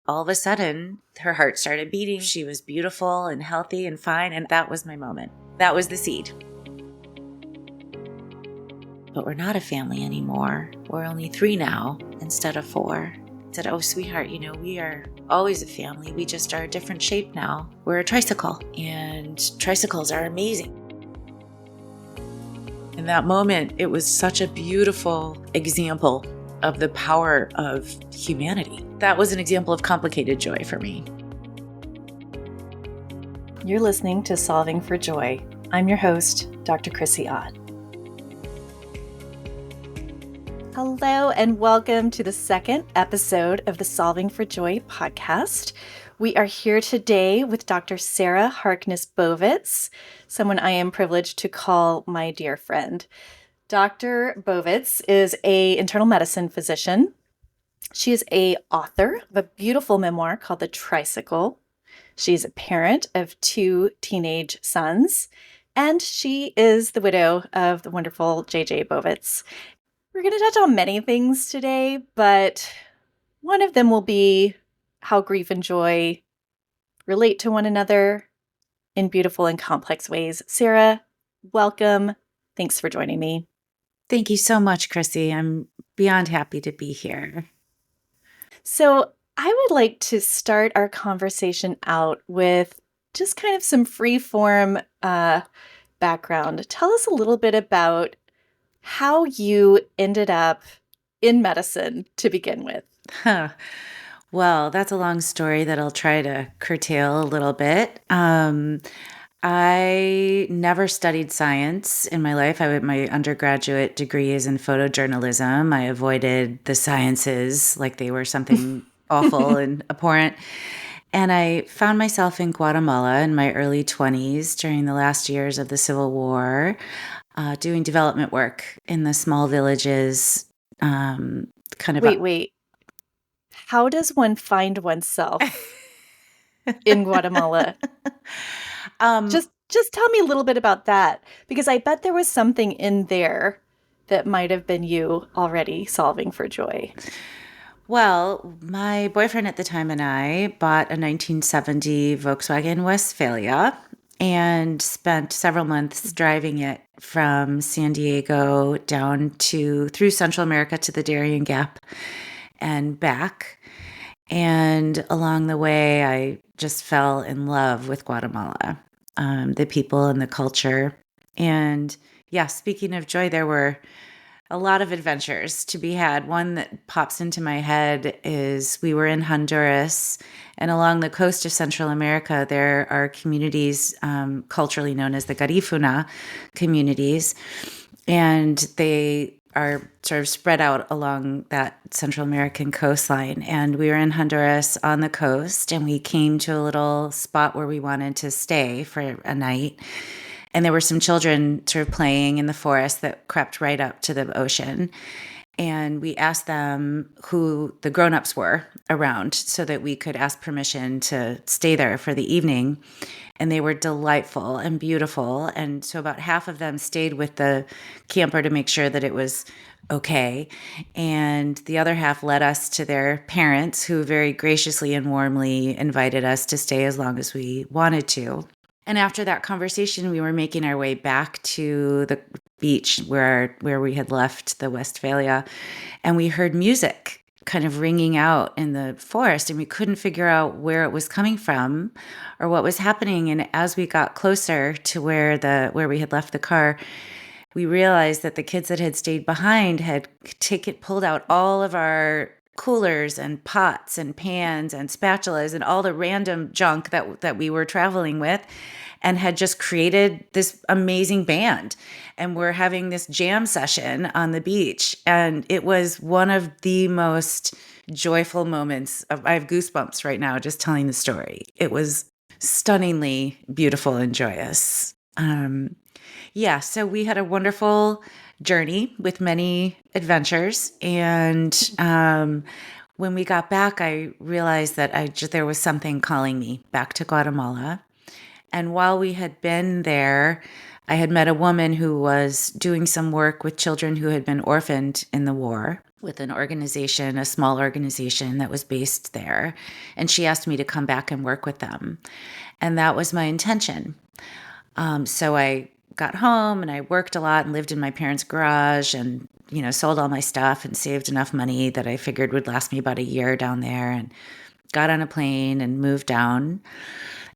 all of a sudden, her heart started beating. She was beautiful and healthy and fine. And that was my moment. That was the seed. But we're not a family anymore. We're only 3 now instead of 4. I said, oh, sweetheart, we are always a family. We just are a different shape now. We're a tricycle, and tricycles are amazing. In that moment, it was such a beautiful example of the power of humanity. That was an example of complicated joy for me. You're listening to Solving for Joy. I'm your host, Dr. Chrissie Ott. Hello, and welcome to the second episode of the Solving for Joy podcast. We are here today with Dr. Sara Harkness Bovitz, someone I am privileged to call my dear friend. Dr. Bovitz is an internal medicine physician. She is an author of a beautiful memoir called The Tricycle. She's a parent of 2 teenage sons, and she is the widow of the wonderful J.J. Bovitz. We're going to touch on many things today, but one of them will be how grief and joy relate to one another in beautiful and complex ways. Sara, welcome. Thanks for joining me. Thank you so much, Chrissie. I'm beyond happy to be here. So I would like to start our conversation out with just kind of some free-form background. Tell us a little bit about how you ended up in medicine to begin with. Well, that's a long story that I'll try to curtail a little bit. I never studied science in my life. My undergraduate degree is in photojournalism. I avoided the sciences like they were something awful and abhorrent. And I found myself in Guatemala in my early 20s during the last years of the Civil War, doing development work in the small villages. Wait. How does one find oneself in Guatemala? Just tell me a little bit about that, because I bet there was something in there that might have been you already solving for joy. Well, my boyfriend at the time and I bought a 1970 Volkswagen Westphalia and spent several months driving it from San Diego down through Central America to the Darien Gap and back. And along the way, I just fell in love with Guatemala, the people and the culture. And yeah, speaking of joy, there were a lot of adventures to be had. One that pops into my head is we were in Honduras, and along the coast of Central America, there are communities culturally known as the Garifuna communities, and they are sort of spread out along that Central American coastline. And we were in Honduras on the coast, and we came to a little spot where we wanted to stay for a night. And there were some children sort of playing in the forest that crept right up to the ocean. And we asked them who the grown-ups were around so that we could ask permission to stay there for the evening. And they were delightful and beautiful. And so about half of them stayed with the camper to make sure that it was okay. And the other half led us to their parents, who very graciously and warmly invited us to stay as long as we wanted to. And after that conversation, we were making our way back to the beach where we had left the Westphalia, and we heard music kind of ringing out in the forest, and we couldn't figure out where it was coming from or what was happening. And as we got closer to where we had left the car, we realized that the kids that had stayed behind had pulled out all of our coolers and pots and pans and spatulas and all the random junk that we were traveling with, and had just created this amazing band. And we're having this jam session on the beach. And it was one of the most joyful moments. I have goosebumps right now just telling the story. It was stunningly beautiful and joyous. So we had a wonderful journey with many adventures. And when we got back, I realized that there was something calling me back to Guatemala. And while we had been there, I had met a woman who was doing some work with children who had been orphaned in the war with an organization, a small organization that was based there. And she asked me to come back and work with them. And that was my intention. So I got home and I worked a lot and lived in my parents' garage and, sold all my stuff and saved enough money that I figured would last me about a year down there, and got on a plane and moved down,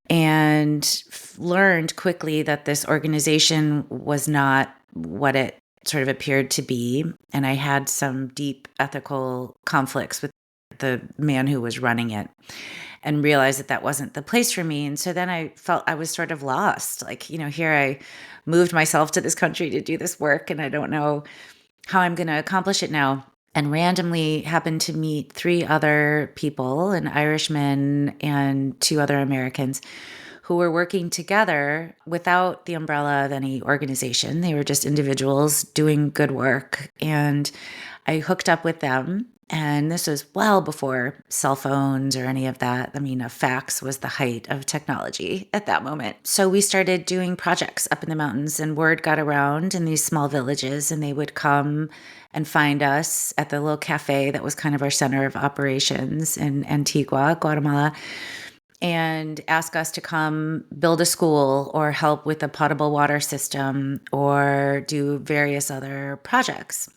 and learned quickly that this organization was not what it sort of appeared to be. And I had some deep ethical conflicts with the man who was running it, and realized that that wasn't the place for me. And so then I felt I was sort of lost. Like, here I moved myself to this country to do this work, and I don't know how I'm going to accomplish it now. And randomly happened to meet 3 other people, an Irishman and 2 other Americans, who were working together without the umbrella of any organization. They were just individuals doing good work. And I hooked up with them. And this was well before cell phones or any of that. I mean, a fax was the height of technology at that moment. So we started doing projects up in the mountains, and word got around in these small villages, and they would come and find us at the little cafe that was kind of our center of operations in Antigua, Guatemala, and ask us to come build a school or help with a potable water system or do various other projects.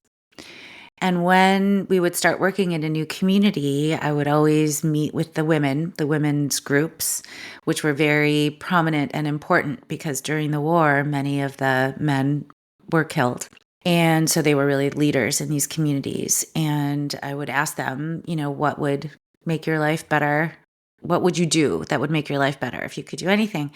And when we would start working in a new community, I would always meet with the women's groups, which were very prominent and important because during the war, many of the men were killed. And so they were really leaders in these communities. And I would ask them, what would make your life better? What would you do that would make your life better if you could do anything?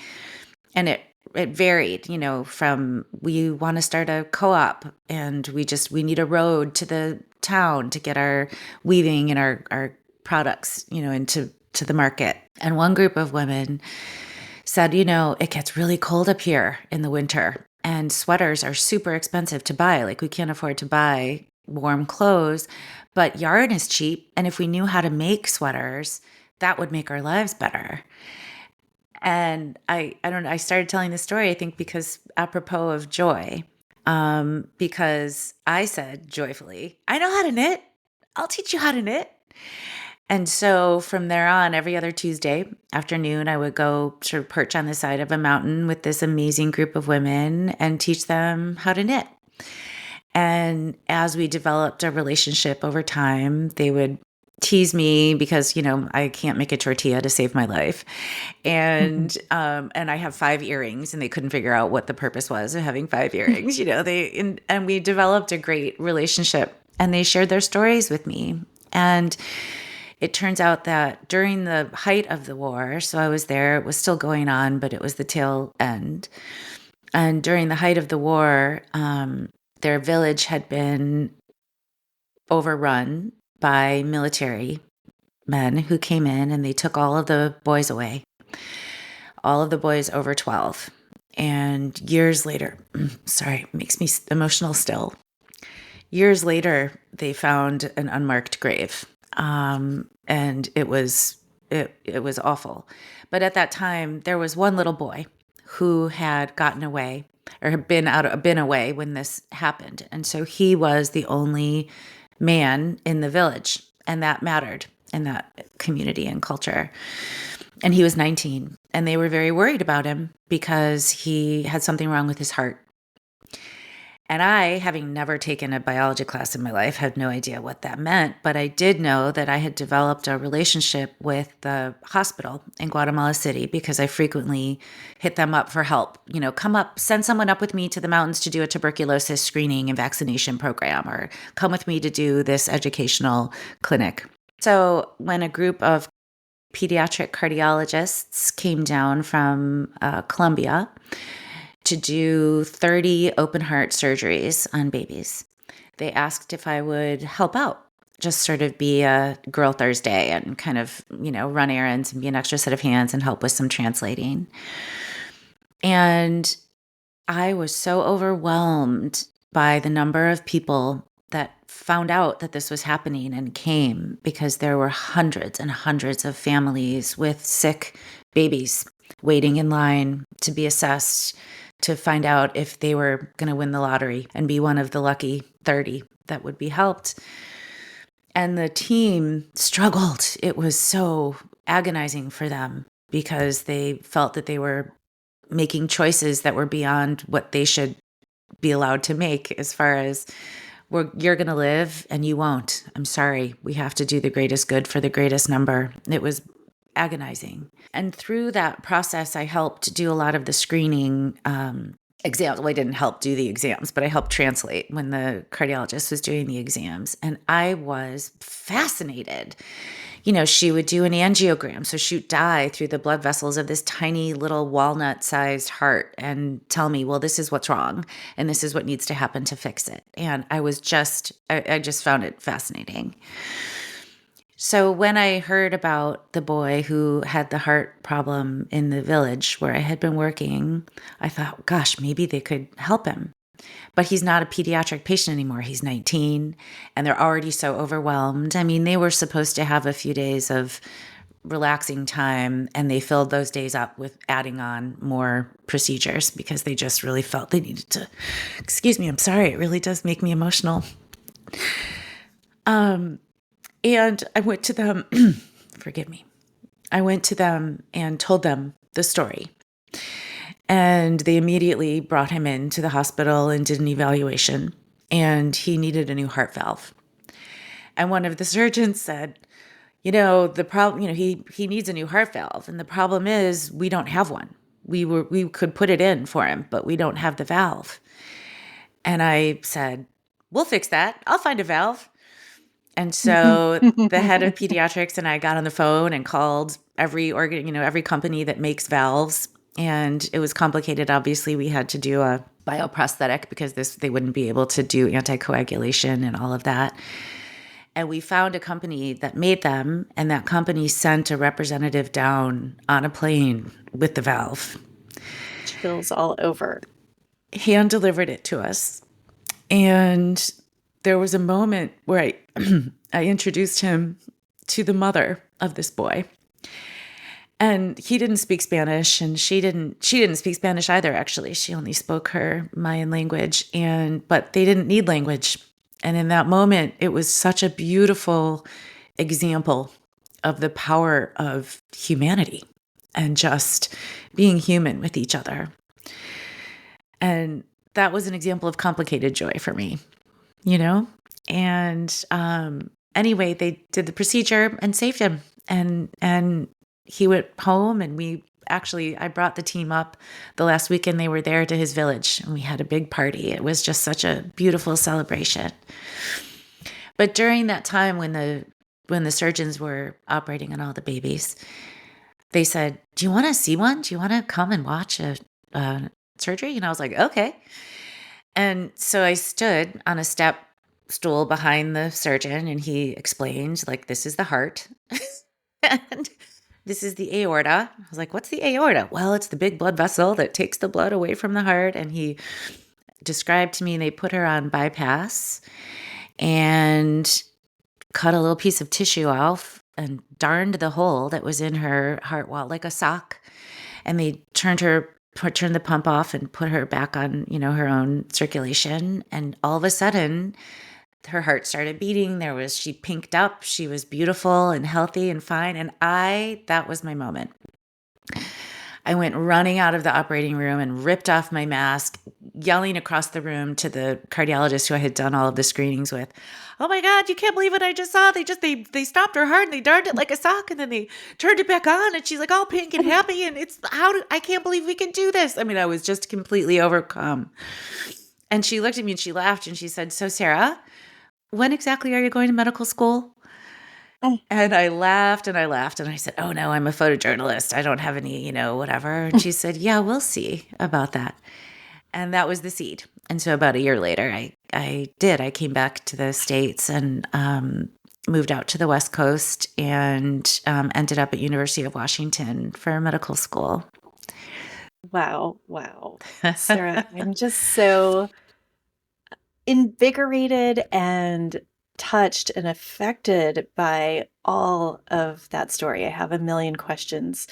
And it varied, from we want to start a co-op, and we need a road to the town to get our weaving and our products, into the market. And one group of women said, it gets really cold up here in the winter, and sweaters are super expensive to buy. Like, we can't afford to buy warm clothes, but yarn is cheap. And if we knew how to make sweaters, that would make our lives better. And I don't know, I started telling this story, I think, because apropos of joy, because I said joyfully, I know how to knit. I'll teach you how to knit. And so from there on, every other Tuesday afternoon, I would go sort of perch on the side of a mountain with this amazing group of women and teach them how to knit. And as we developed a relationship over time, they would tease me because, I can't make a tortilla to save my life. And and I have 5 earrings, and they couldn't figure out what the purpose was of having 5 earrings. And we developed a great relationship, and they shared their stories with me. And it turns out that during the height of the war, so I was there, it was still going on, but it was the tail end. And during the height of the war, their village had been overrun by military men who came in, and they took all of the boys away, all of the boys over 12. And years later, sorry, it makes me emotional still. Years later, they found an unmarked grave, and it was awful. But at that time, there was one little boy who had gotten away, or had been away when this happened, and so he was the only man in the village, and that mattered in that community and culture. And he was 19, and they were very worried about him because he had something wrong with his heart. And I, having never taken a biology class in my life, had no idea what that meant, but I did know that I had developed a relationship with the hospital in Guatemala City because I frequently hit them up for help. Come up, send someone up with me to the mountains to do a tuberculosis screening and vaccination program, or come with me to do this educational clinic. So when a group of pediatric cardiologists came down from Colombia to do 30 open heart surgeries on babies, they asked if I would help out, just sort of be a Girl Thursday and kind of, run errands and be an extra set of hands and help with some translating. And I was so overwhelmed by the number of people that found out that this was happening and came, because there were hundreds and hundreds of families with sick babies waiting in line to be assessed, to find out if they were going to win the lottery and be one of the lucky 30 that would be helped. And the team struggled. It was so agonizing for them because they felt that they were making choices that were beyond what they should be allowed to make, as far as, you're going to live and you won't. I'm sorry. We have to do the greatest good for the greatest number. It was agonizing. And through that process, I helped do a lot of the screening exams. Well, I didn't help do the exams, but I helped translate when the cardiologist was doing the exams. And I was fascinated. She would do an angiogram, so shoot dye through the blood vessels of this tiny little walnut-sized heart and tell me, well, this is what's wrong, and this is what needs to happen to fix it. And I just found it fascinating. So when I heard about the boy who had the heart problem in the village where I had been working, I thought, gosh, maybe they could help him. But he's not a pediatric patient anymore. He's 19, and they're already so overwhelmed. I mean, they were supposed to have a few days of relaxing time, and they filled those days up with adding on more procedures because they just really felt they needed to. Excuse me, I'm sorry. It really does make me emotional. And I went to them, forgive me. I went to them and told them the story. And they immediately brought him into the hospital and did an evaluation. And he needed a new heart valve. And one of the surgeons said, the problem, he needs a new heart valve. And the problem is we don't have one. We could put it in for him, but we don't have the valve. And I said, we'll fix that. I'll find a valve. And so the head of pediatrics and I got on the phone and called every company that makes valves. And it was complicated. Obviously, we had to do a bioprosthetic because they wouldn't be able to do anticoagulation and all of that. And we found a company that made them, and that company sent a representative down on a plane with the valve. Chills all over. Hand delivered it to us. And there was a moment where I introduced him to the mother of this boy. And he didn't speak Spanish, and she didn't speak Spanish either, actually. She only spoke her Mayan language, but they didn't need language. And in that moment, it was such a beautiful example of the power of humanity and just being human with each other. And that was an example of complicated joy for me, And anyway, they did the procedure and saved him. And he went home, and I brought the team up the last weekend they were there to his village, and we had a big party. It was just such a beautiful celebration. But during that time when the surgeons were operating on all the babies, they said, do you want to see one? Do you want to come and watch a surgery? And I was like, okay. And so I stood on a step stool behind the surgeon, and he explained, this is the heart. And this is the aorta. I was like, what's the aorta? Well, it's the big blood vessel that takes the blood away from the heart. And he described to me, they put her on bypass and cut a little piece of tissue off and darned the hole that was in her heart wall like a sock. And they turned the pump off and put her back on, her own circulation. And all of a sudden, her heart started beating. She pinked up. She was beautiful and healthy and fine. And that was my moment. I went running out of the operating room and ripped off my mask, yelling across the room to the cardiologist who I had done all of the screenings with. Oh my God, you can't believe what I just saw. They stopped her heart and they darned it like a sock, and then they turned it back on, and she's like all pink and happy. And I can't believe we can do this. I mean, I was just completely overcome. And she looked at me and she laughed and she said, so Sarah, when exactly are you going to medical school? And I laughed and I laughed and I said, oh no, I'm a photojournalist. I don't have any, whatever. And she said, yeah, we'll see about that. And that was the seed. And so about a year later, I came back to the States and moved out to the West Coast and ended up at University of Washington for medical school. Wow. Sarah, I'm just so invigorated and touched and affected by all of that story. I have a million questions.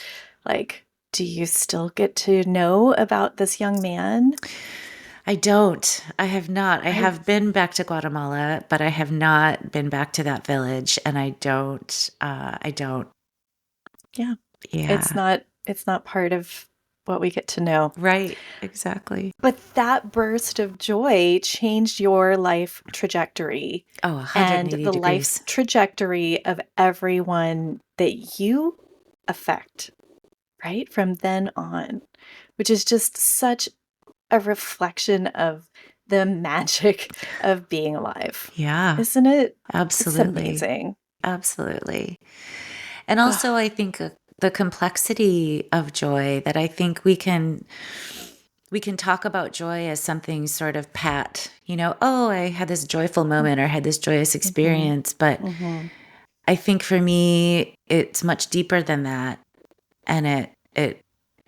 do you still get to know about this young man? I don't. I have not. I I have been back to Guatemala, but I have not been back to that village, and I don't. I don't. Yeah, Yeah. it's not part of what we get to know. Right. Exactly. But that burst of joy changed your life trajectory Oh, and 180 the life degrees. trajectory of everyone that you affect, right? From then on, which is just such a reflection of the magic of being alive, Yeah. isn't it? It's Absolutely. amazing. Absolutely. And Ugh. also, I think the complexity of joy that I think we can talk about joy as something sort of pat, oh, I had this joyful moment or had this joyous Mhm. experience. But Mhm. I think for me, it's much deeper than that. And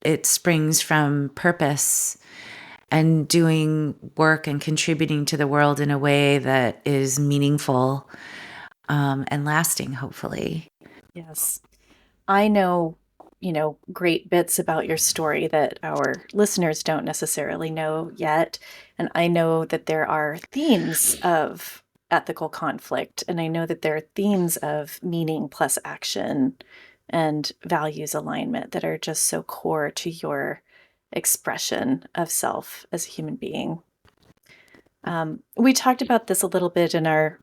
it springs from purpose and doing work and contributing to the world in a way that is meaningful, and lasting, hopefully. Yes. I know, great bits about your story that our listeners don't necessarily know yet. And I know that there are themes of ethical conflict. And I know that there are themes of meaning plus action and values alignment that are just so core to your expression of self as a human being. We talked about this a little bit in our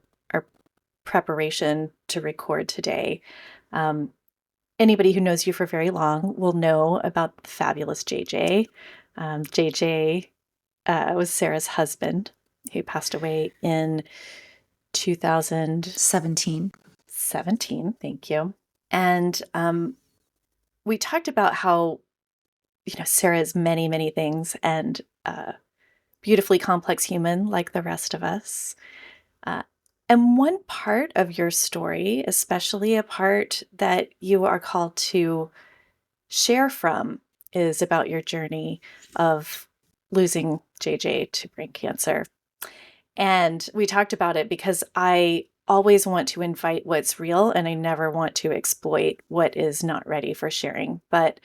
preparation to record today. Um, Anybody who knows you for very long will know about the fabulous JJ. JJ was Sarah's husband, who passed away in 2017. 17. Thank you. And we talked about how, Sarah is many, many things and beautifully complex human like the rest of us. Uh, and one part of your story, especially a part that you are called to share from, is about your journey of losing JJ to brain cancer. And we talked about it because I always want to invite what's real and I never want to exploit what is not ready for sharing. But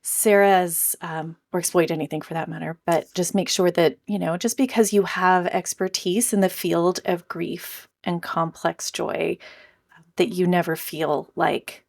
Sarah's, or exploit anything for that matter, but just make sure that, just because you have expertise in the field of grief and complex joy, that you never feel like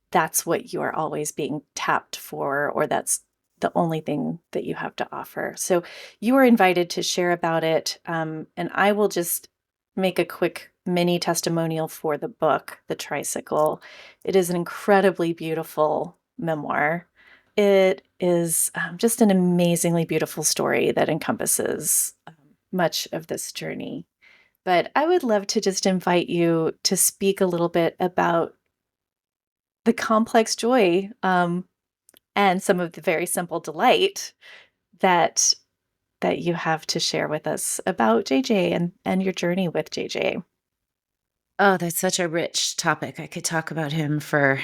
that's what you are always being tapped for, or that's the only thing that you have to offer. So you are invited to share about it. And I will just make a quick mini testimonial for the book, The Tricycle. It is an incredibly beautiful memoir. It is just an amazingly beautiful story that encompasses much of this journey. But I would love to just invite you to speak a little bit about the complex joy, and some of the very simple delight that you have to share with us about JJ and your journey with JJ. Oh, that's such a rich topic. I could talk about him for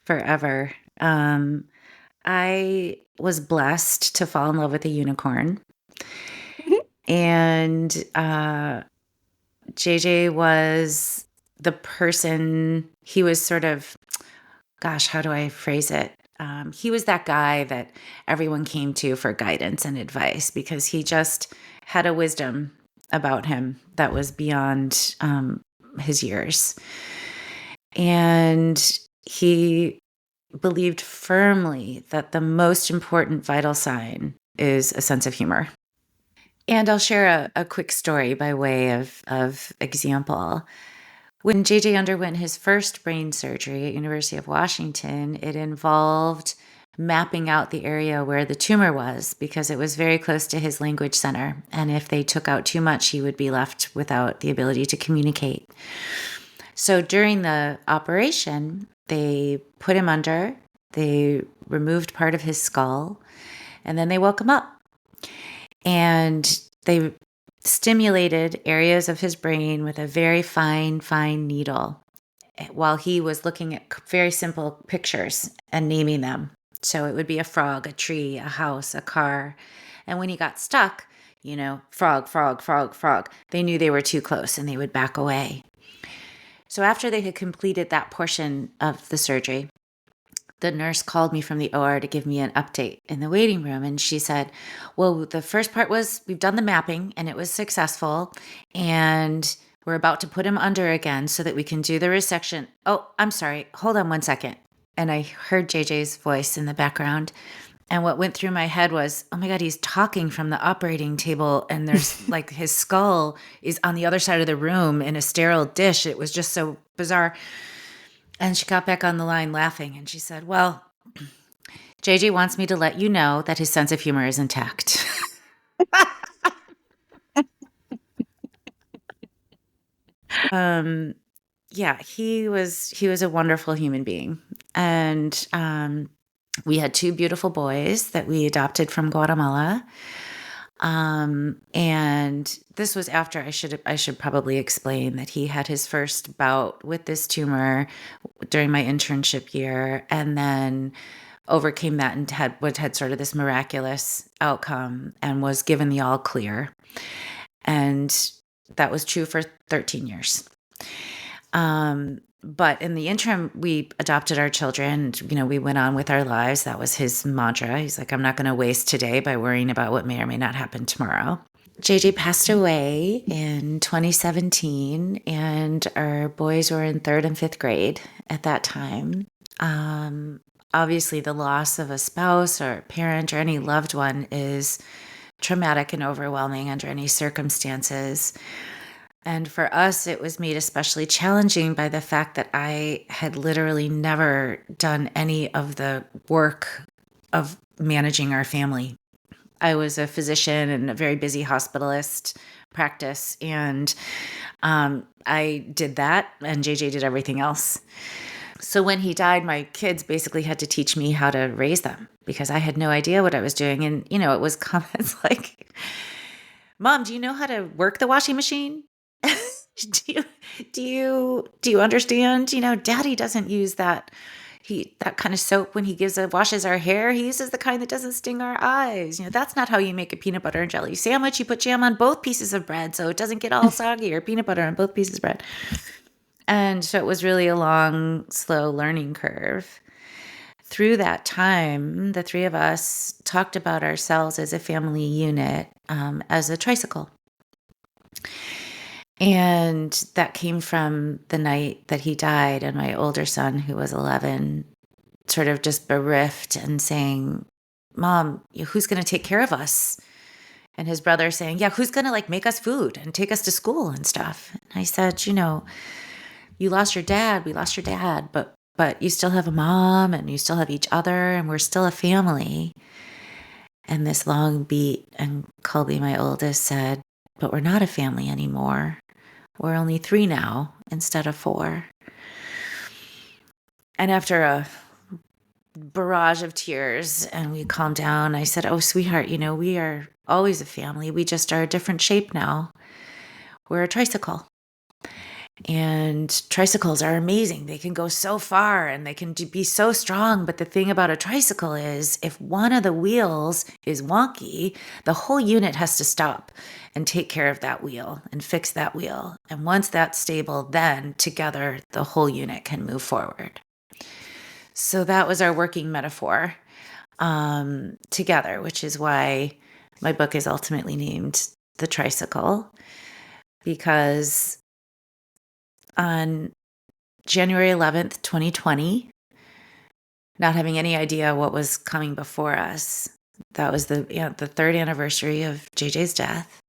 forever. I was blessed to fall in love with a unicorn. And JJ was the person, he was sort of, gosh, how do I phrase it? He was that guy that everyone came to for guidance and advice because he just had a wisdom about him that was beyond his years. And he believed firmly that the most important vital sign is a sense of humor. And I'll share a quick story by way of example. When JJ underwent his first brain surgery at University of Washington, it involved mapping out the area where the tumor was because it was very close to his language center. And if they took out too much, he would be left without the ability to communicate. So during the operation, they put him under, they removed part of his skull, and then they woke him up. And they stimulated areas of his brain with a very fine, fine needle while he was looking at very simple pictures and naming them. So it would be a frog, a tree, a house, a car. And when he got stuck, frog, frog, frog, frog, they knew they were too close and they would back away. So after they had completed that portion of the surgery, the nurse called me from the OR to give me an update in the waiting room. And she said, well, the first part was we've done the mapping and it was successful. And we're about to put him under again so that we can do the resection. Oh, I'm sorry. Hold on one second. And I heard JJ's voice in the background. And what went through my head was, oh my God, he's talking from the operating table. And there's like his skull is on the other side of the room in a sterile dish. It was just so bizarre. And she got back on the line laughing. And she said, well, JJ wants me to let you know that his sense of humor is intact. Yeah, he was a wonderful human being. And we had two beautiful boys that we adopted from Guatemala. And this was after I should probably explain that he had his first bout with this tumor during my internship year, and then overcame that and had sort of this miraculous outcome and was given the all clear. And that was true for 13 years. But in the interim, we adopted our children. We went on with our lives. That was his mantra. He's like, I'm not going to waste today by worrying about what may or may not happen tomorrow. JJ passed away in 2017, and our boys were in 3rd and 5th grade at that time. Obviously, the loss of a spouse or a parent or any loved one is traumatic and overwhelming under any circumstances. And for us, it was made especially challenging by the fact that I had literally never done any of the work of managing our family. I was a physician in a very busy hospitalist practice, and I did that, and JJ did everything else. So when he died, my kids basically had to teach me how to raise them because I had no idea what I was doing. And, it was comments like, Mom, do you know how to work the washing machine? do you understand? Daddy doesn't use that kind of soap when he washes our hair. He uses the kind that doesn't sting our eyes. That's not how you make a peanut butter and jelly sandwich. You put jam on both pieces of bread so it doesn't get all soggy, or peanut butter on both pieces of bread. And so it was really a long, slow learning curve. Through that time, the three of us talked about ourselves as a family unit, as a tricycle. And that came from the night that he died, and my older son, who was 11, sort of just bereft and saying, Mom, who's going to take care of us? And his brother saying, yeah, who's going to make us food and take us to school and stuff? And I said, you lost your dad, we lost your dad, but you still have a mom and you still have each other and we're still a family. And this long beat, and Colby, my oldest, said, but we're not a family anymore. We're only 3 now instead of 4. And after a barrage of tears and we calmed down, I said, oh, sweetheart, we are always a family. We just are a different shape now. We're a tricycle. And tricycles are amazing. They can go so far and they can be so strong. But the thing about a tricycle is if one of the wheels is wonky, the whole unit has to stop and take care of that wheel and fix that wheel. And once that's stable, then together the whole unit can move forward. So that was our working metaphor together, which is why my book is ultimately named The Tricycle, because on January 11th, 2020, not having any idea what was coming before us, that was the 3rd anniversary of JJ's death.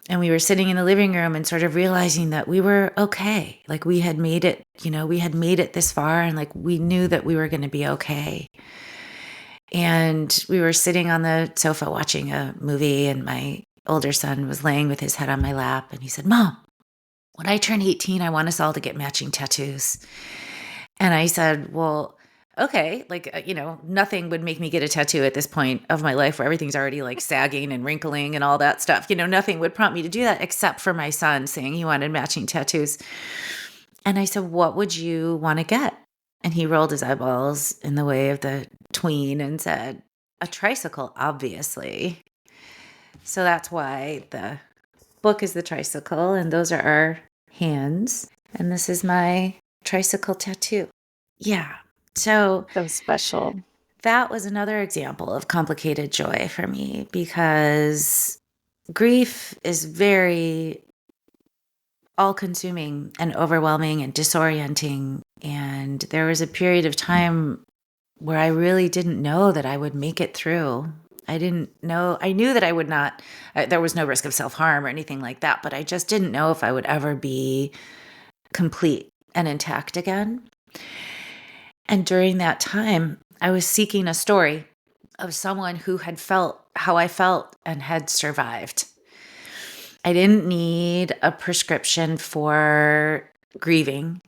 And we were sitting in the living room and sort of realizing that we were okay. We had made it, we had made it this far, and we knew that we were going to be okay. And we were sitting on the sofa watching a movie, and my older son was laying with his head on my lap, and he said, Mom, when I turn 18, I want us all to get matching tattoos. And I said, well, okay, nothing would make me get a tattoo at this point of my life where everything's already sagging and wrinkling and all that stuff. Nothing would prompt me to do that except for my son saying he wanted matching tattoos. And I said, what would you want to get? And he rolled his eyeballs in the way of the tween and said, a tricycle, obviously. So that's why the book is The Tricycle, and those are our hands. And this is my tricycle tattoo. Yeah. So So special. that was another example of complicated joy for me, because grief is very all consuming and overwhelming and disorienting. And there was a period of time where I really didn't know that I would make it through. I didn't know, I knew that I would not, there was no risk of self harm or anything like that, but I just didn't know if I would ever be complete and intact again. And during that time, I was seeking a story of someone who had felt how I felt and had survived. I didn't need a prescription for grieving.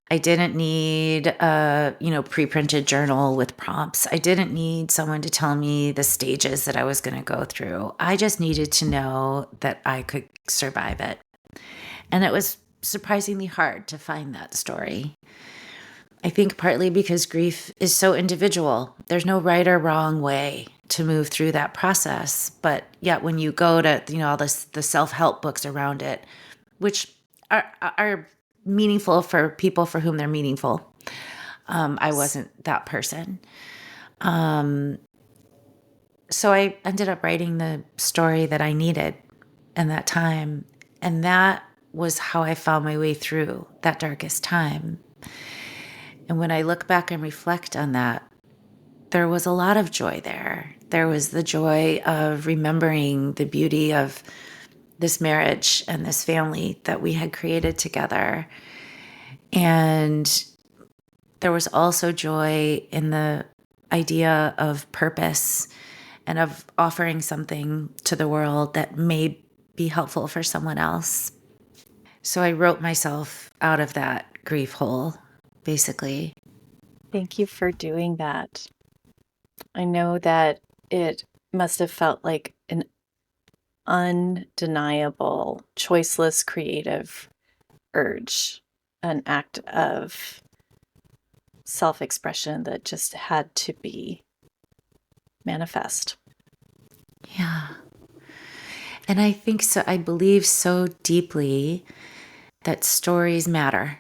I didn't need a, pre-printed journal with prompts. I didn't need someone to tell me the stages that I was going to go through. I just needed to know that I could survive it. And it was surprisingly hard to find that story. I think partly because grief is so individual. There's no right or wrong way to move through that process. But yet when you go to, all the self-help books around it, which are meaningful for people for whom they're meaningful. I wasn't that person. So I ended up writing the story that I needed in that time. And that was how I found my way through that darkest time. And when I look back and reflect on that, there was a lot of joy there. There was the joy of remembering the beauty of this marriage and this family that we had created together. And there was also joy in the idea of purpose and of offering something to the world that may be helpful for someone else. So I wrote myself out of that grief hole, basically. Thank you for doing that. I know that it must have felt like an undeniable, choiceless, creative urge, an act of self-expression that just had to be manifest. Yeah. And I think so. I believe so deeply that stories matter.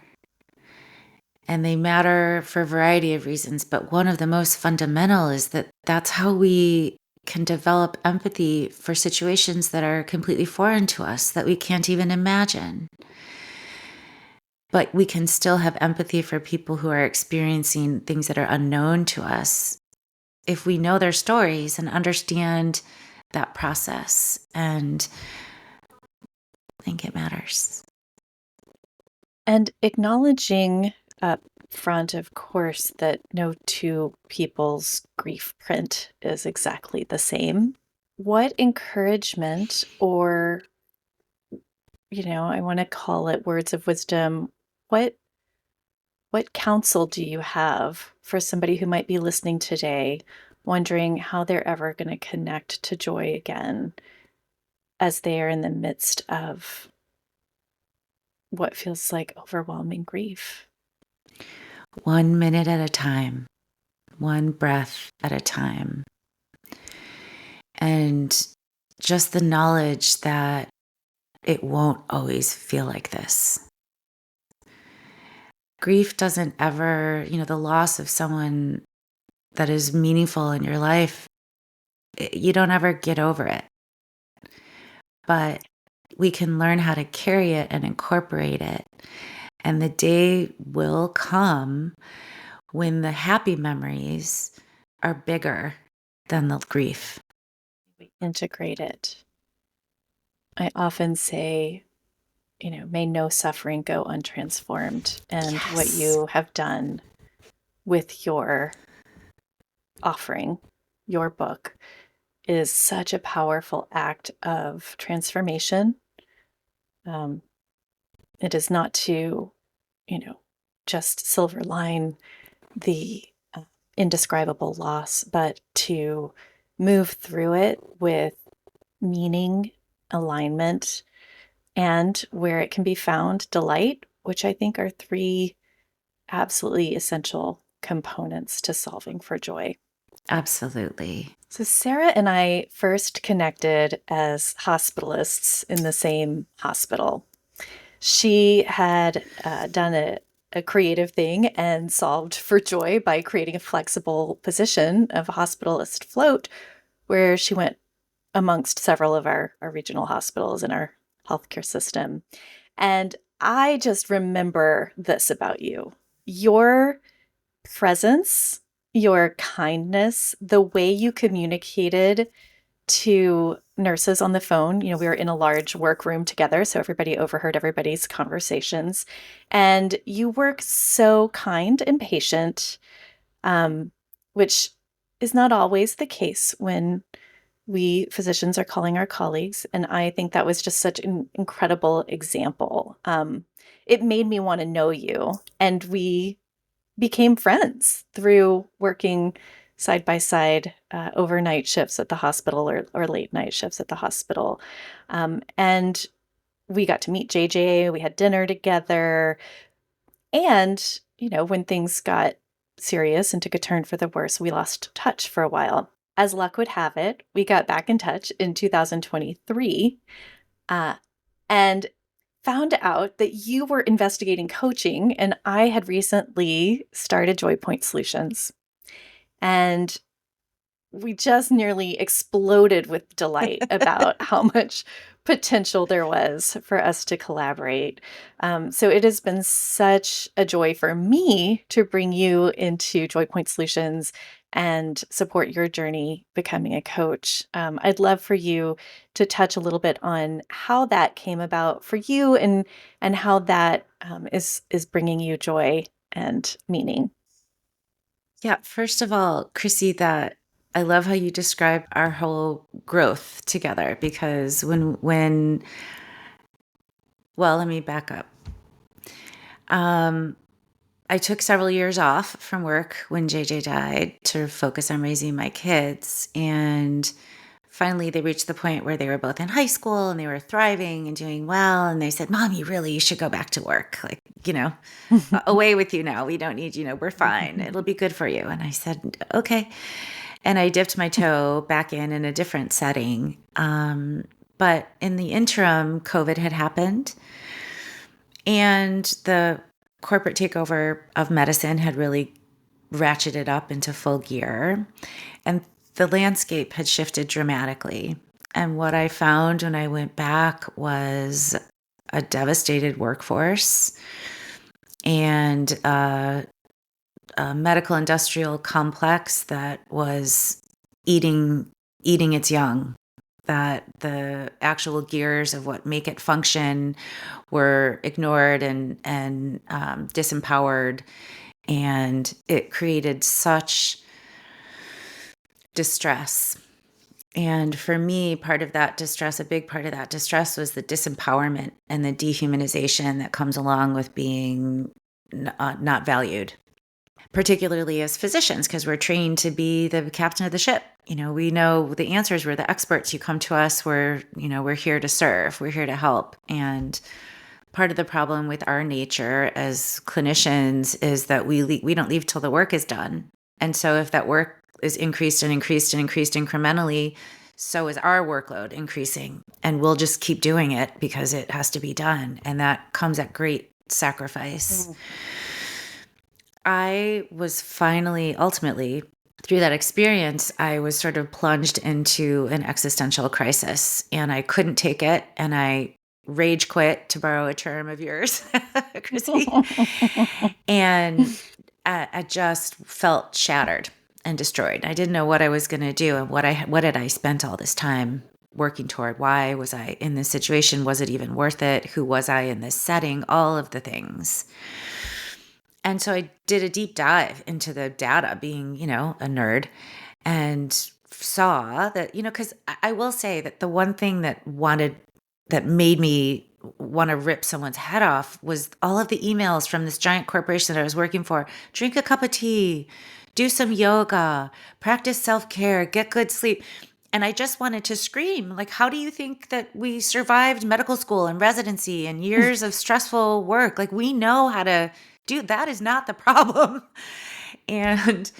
And they matter for a variety of reasons. But one of the most fundamental is that that's how we can develop empathy for situations that are completely foreign to us, that we can't even imagine. But we can still have empathy for people who are experiencing things that are unknown to us if we know their stories and understand that process. And I think it matters. And acknowledging up front, of course, that no two people's grief print is exactly the same. What encouragement, or, I want to call it words of wisdom, what counsel do you have for somebody who might be listening today, wondering how they're ever going to connect to joy again as they are in the midst of what feels like overwhelming grief? 1 minute at a time, one breath at a time. And just the knowledge that it won't always feel like this. Grief doesn't ever, the loss of someone that is meaningful in your life, you don't ever get over it. But we can learn how to carry it and incorporate it. And the day will come when the happy memories are bigger than the grief. We integrate it. I often say, may no suffering go untransformed. And Yes. what you have done with your offering, your book, is such a powerful act of transformation. It is not to, just silver line the indescribable loss, but to move through it with meaning, alignment, and where it can be found, delight, which I think are three absolutely essential components to solving for joy. Absolutely. So Sara and I first connected as hospitalists in the same hospital. She had done a creative thing and solved for Joy by creating a flexible position of a hospitalist float where she went amongst several of our regional hospitals in our healthcare system. And I just remember this about you. Your presence, your kindness, the way you communicated to nurses on the phone. We were in a large workroom together, so everybody overheard everybody's conversations. And you work so kind and patient, which is not always the case when we physicians are calling our colleagues. And I think that was just such an incredible example. It made me want to know you. And we became friends through working side by side overnight shifts at the hospital or late night shifts at the hospital. And we got to meet JJ. We had dinner together. And, when things got serious and took a turn for the worse, we lost touch for a while. As luck would have it, we got back in touch in 2023 and found out that you were investigating coaching, and I had recently started JoyPoint Solutions. And we just nearly exploded with delight about how much potential there was for us to collaborate. So it has been such a joy for me to bring you into JoyPoint Solutions and support your journey becoming a coach. I'd love for you to touch a little bit on how that came about for you and how that is bringing you joy and meaning. Yeah, first of all, Chrissy, that I love how you describe our whole growth together because well, let me back up. I took several years off from work when JJ died to focus on raising my kids. And finally, they reached the point where they were both in high school and they were thriving and doing well. And they said, Mom, you should go back to work. Away with you now. We don't need, we're fine. It'll be good for you. And I said, okay. And I dipped my toe back in a different setting. But in the interim, COVID had happened. And the corporate takeover of medicine had really ratcheted up into full gear. And the landscape had shifted dramatically. And what I found when I went back was a devastated workforce and a medical industrial complex that was eating its young, that the actual gears of what make it function were ignored and disempowered. And it created such distress. And for me, part of that distress, a big part of that distress was the disempowerment and the dehumanization that comes along with being not valued, particularly as physicians, because we're trained to be the captain of the ship. We know the answers. We're the experts. You come to us. We're here to serve. We're here to help. And part of the problem with our nature as clinicians is that we don't leave till the work is done. And so if that work is increased and increased and increased incrementally, so is our workload increasing. And we'll just keep doing it because it has to be done. And that comes at great sacrifice. Mm. I was ultimately, through that experience, I was sort of plunged into an existential crisis and I couldn't take it. And I rage quit, to borrow a term of yours, Chrissy. And I just felt shattered and destroyed. I didn't know what I was going to do and what had I spent all this time working toward? Why was I in this situation? Was it even worth it? Who was I in this setting? All of the things. And so I did a deep dive into the data, being, a nerd, and saw that, because I will say that the one thing that made me want to rip someone's head off was all of the emails from this giant corporation that I was working for. Drink a cup of tea, do some yoga, practice self-care, get good sleep. And I just wanted to scream, like, how do you think that we survived medical school and residency and years of stressful work? Like, we know how to do that. Is not the problem. And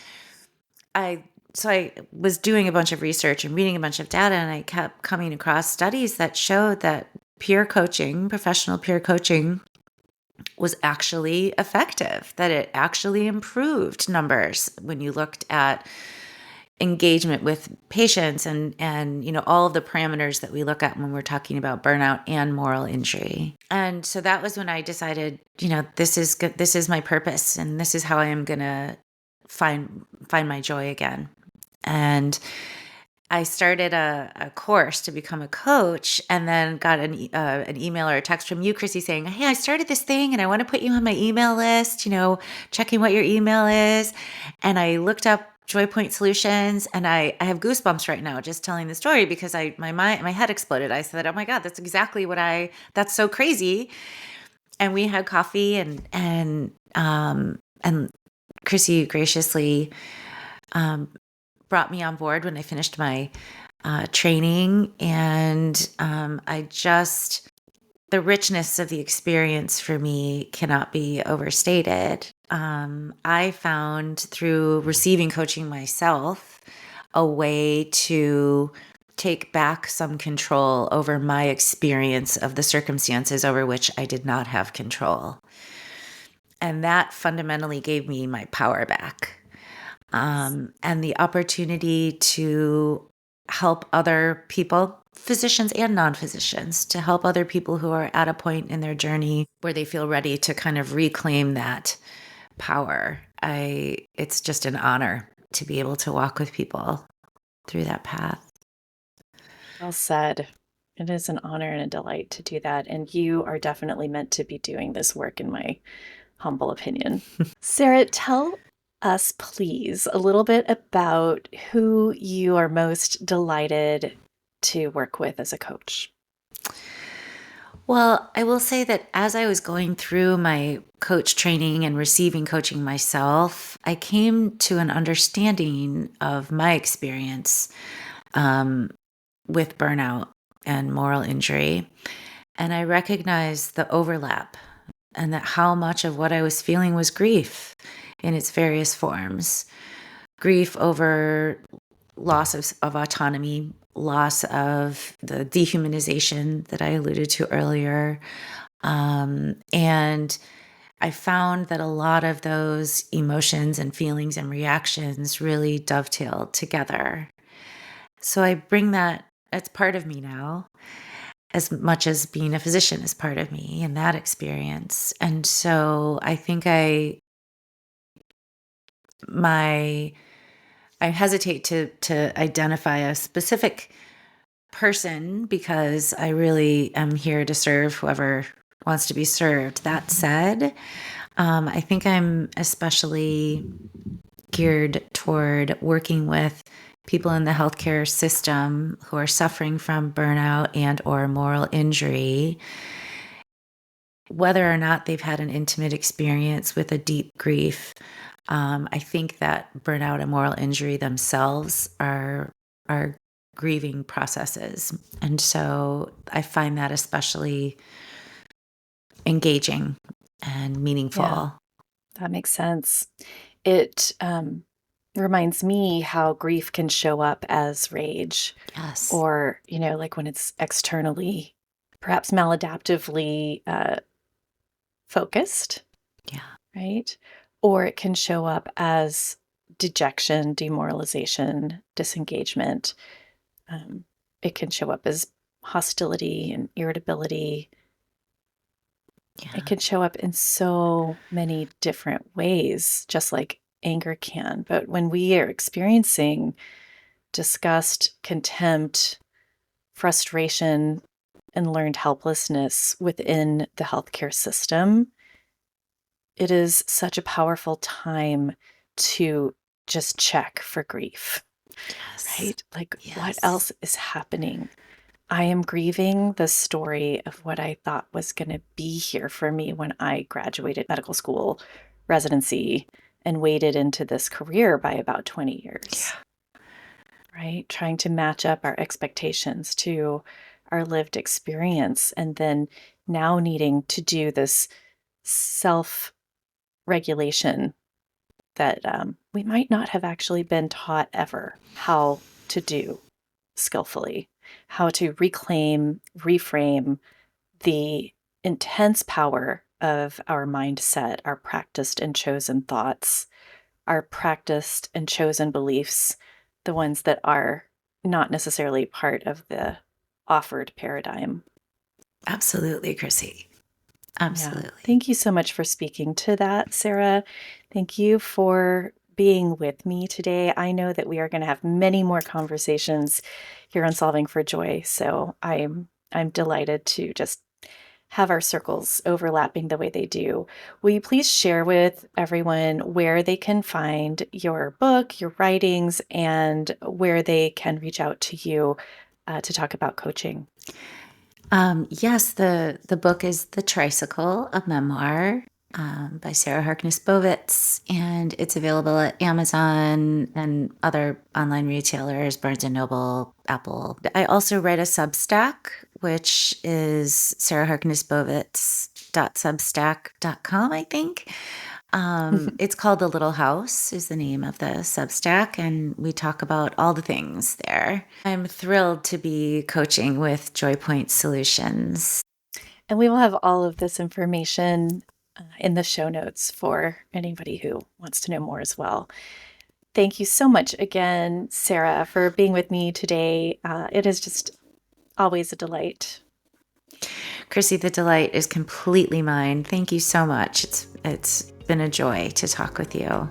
I was doing a bunch of research and reading a bunch of data, and I kept coming across studies that showed that peer coaching, professional peer coaching, was actually effective, that it actually improved numbers when you looked at engagement with patients and all of the parameters that we look at when we're talking about burnout and moral injury. And so that was when I decided, this is good, this is my purpose, and this is how I am going to find my joy again. And I started a course to become a coach, and then got an email or a text from you, Chrissie, saying, "Hey, I started this thing and I want to put you on my email list, checking what your email is." And I looked up Joypoint Solutions, and I have goosebumps right now just telling the story, because my head exploded. I said, "Oh my God, that's exactly that's so crazy." And we had coffee, and Chrissie graciously brought me on board when I finished my training. And the richness of the experience for me cannot be overstated. I found, through receiving coaching myself, a way to take back some control over my experience of the circumstances over which I did not have control. And that fundamentally gave me my power back. And the opportunity to help other people, physicians and non-physicians, to help other people who are at a point in their journey where they feel ready to kind of reclaim that power. It's just an honor to be able to walk with people through that path. Well said. It is an honor and a delight to do that. And you are definitely meant to be doing this work, in my humble opinion. Sara, tell us, please, a little bit about who you are most delighted to work with as a coach. Well, I will say that as I was going through my coach training and receiving coaching myself, I came to an understanding of my experience with burnout and moral injury. And I recognized the overlap, and that how much of what I was feeling was grief in its various forms. Grief over loss of autonomy, loss of the dehumanization that I alluded to earlier. And I found that a lot of those emotions and feelings and reactions really dovetailed together. So I bring that, it's part of me now, as much as being a physician is part of me in that experience. And so I think I hesitate to identify a specific person, because I really am here to serve whoever wants to be served. That said, I think I'm especially geared toward working with people in the healthcare system who are suffering from burnout and or moral injury, whether or not they've had an intimate experience with a deep grief. I think that burnout and moral injury themselves are grieving processes. And so I find that especially engaging and meaningful. Yeah, that makes sense. It reminds me how grief can show up as rage. Yes. Or, like when it's externally, perhaps maladaptively focused. Yeah. Right? Or it can show up as dejection, demoralization, disengagement. It can show up as hostility and irritability. Yeah. It can show up in so many different ways, just like anger can. But when we are experiencing disgust, contempt, frustration, and learned helplessness within the healthcare system, it is such a powerful time to just check for grief. Yes. Right? Like, yes. What else is happening? I am grieving the story of what I thought was going to be here for me when I graduated medical school, residency, and waded into this career by about 20 years. Yeah. Right? Trying to match up our expectations to our lived experience, and then now needing to do this self-regulation that we might not have actually been taught ever how to do skillfully, how to reclaim, reframe the intense power of our mindset, our practiced and chosen thoughts, our practiced and chosen beliefs, the ones that are not necessarily part of the offered paradigm. Absolutely, Chrissie. Yeah. Absolutely. Thank you so much for speaking to that, Sara. Thank you for being with me today. I know that we are going to have many more conversations here on Solving for Joy. So I'm delighted to just have our circles overlapping the way they do. Will you please share with everyone where they can find your book, your writings, and where they can reach out to you to talk about coaching? Yes, the book is The Tricycle, a memoir by Sara Harkness Bovitz, and it's available at Amazon and other online retailers, Barnes & Noble, Apple. I also write a Substack, which is saraharknessbovitz.substack.com, I think. It's called The Little House is the name of the Substack, and we talk about all the things there. I'm thrilled to be coaching with JoyPoint Solutions. And we will have all of this information in the show notes for anybody who wants to know more as well. Thank you so much again, Sara, for being with me today. It is just always a delight. Chrissie, the delight is completely mine. Thank you so much. It's been a joy to talk with you.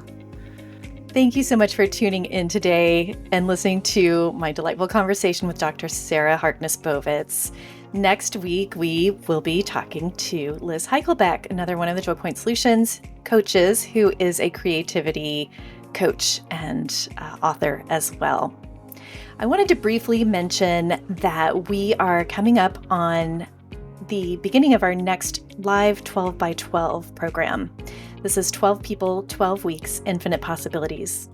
Thank you so much for tuning in today and listening to my delightful conversation with Dr. Sara Harkness Bovitz. Next week, we will be talking to Liz Heichelbeck, another one of the JoyPoint Solutions coaches, who is a creativity coach and author as well. I wanted to briefly mention that we are coming up on the beginning of our next live 12 by 12 program. This is 12 people, 12 weeks, infinite possibilities.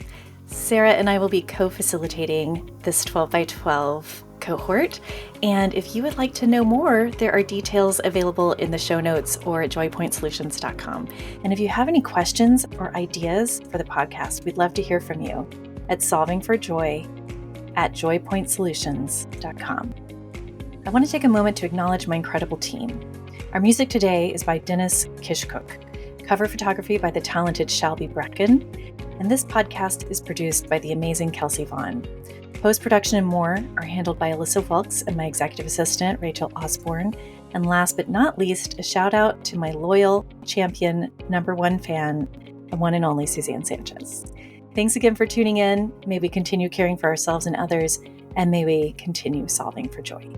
Sara and I will be co-facilitating this 12 by 12 cohort. And if you would like to know more, there are details available in the show notes or at joypointsolutions.com. And if you have any questions or ideas for the podcast, we'd love to hear from you at solvingforjoy@joypointsolutions.com. I want to take a moment to acknowledge my incredible team. Our music today is by Dennis Kishcook, cover photography by the talented Shelby Brecken, and this podcast is produced by the amazing Kelsey Vaughn. Post-production and more are handled by Alyssa Wilkes and my executive assistant, Rachel Osborne. And last but not least, a shout out to my loyal champion, #1 fan, the one and only Suzanne Sanchez. Thanks again for tuning in. May we continue caring for ourselves and others, and may we continue solving for joy.